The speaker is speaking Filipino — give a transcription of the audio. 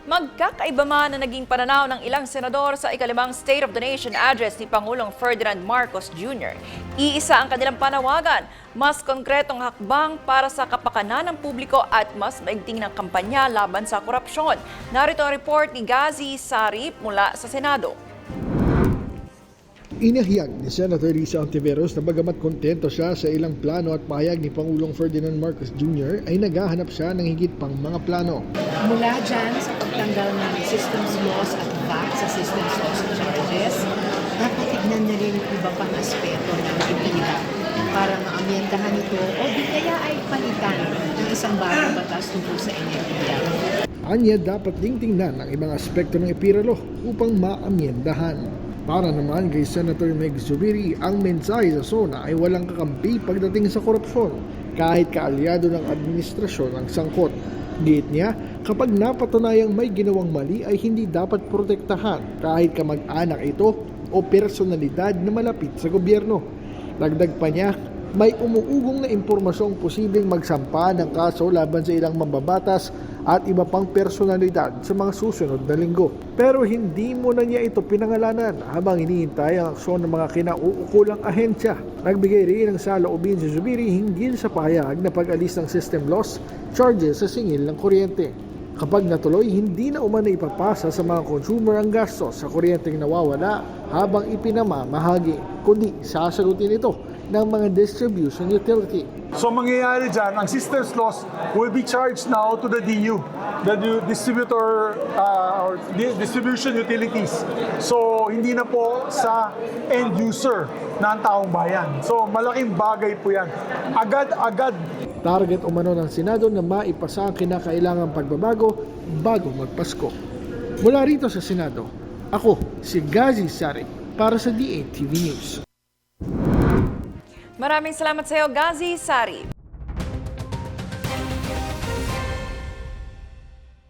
Magkakaiba man na naging pananaw ng ilang senador sa ikalimang State of the Nation address ni Pangulong Ferdinand Marcos Jr. Iisa ang kanilang panawagan, mas konkretong hakbang para sa kapakanan ng publiko at mas maigting ng kampanya laban sa korupsyon. Narito ang report ni Gazi Sarip mula sa Senado. Inihayag ni Senator Risa Ontiveros na bagamat kontento siya sa ilang plano at pahayag ni Pangulong Ferdinand Marcos Jr. ay naghahanap siya ng higit pang mga plano. Mula dyan sa pagtanggal ng systems laws at VAT sa systems laws at charges, dapat tignan na rin yung iba pang aspeto ng IPIRA para maamyendahan ito o di kaya ay palitan ng isang bagong batas tungkol sa enerhiya. Anya dapat ding tingnan ang ibang aspekto ng IPIRA law upang maamyendahan. Para naman kay Senator Meg Zubiri, ang mensahe sa SONA ay walang kakampi pagdating sa korupsyon, kahit kaalyado ng administrasyon ang sangkot. Giit niya, kapag napatunayang may ginawang mali ay hindi dapat protektahan kahit kamag-anak ito o personalidad na malapit sa gobyerno. Dagdag pa niya, may umuugong na impormasyong posibleng magsampa ng kaso laban sa ilang mambabatas at iba pang personalidad sa mga susunod na linggo. Pero hindi mo na niya ito pinangalanan habang hinihintay ang aksyon ng mga kinauukulang ahensya. Nagbigay rin ng saloobin si Zubiri hinggil sa pahayag na pag-alis ng system loss charges sa singil ng kuryente. Kapag natuloy, hindi na umano ipapasa sa mga consumer ang gastos sa kuryenteng nawawala habang ipinamamahagi, kundi sasagutin ito ng mga distribution utility. So mangyayari dyan, ang systems loss will be charged now to the DU, the distributor or distribution utilities. So hindi na po sa end user na ang taong bayan. So malaking bagay po yan. Agad-agad. Target umano ng Senado na maipasa ang kinakailangang pagbabago bago magpasko. Mula rito sa Senado, ako si Gazi Sarip para sa DATV News. Maraming salamat sa iyo, Gazi Sarip.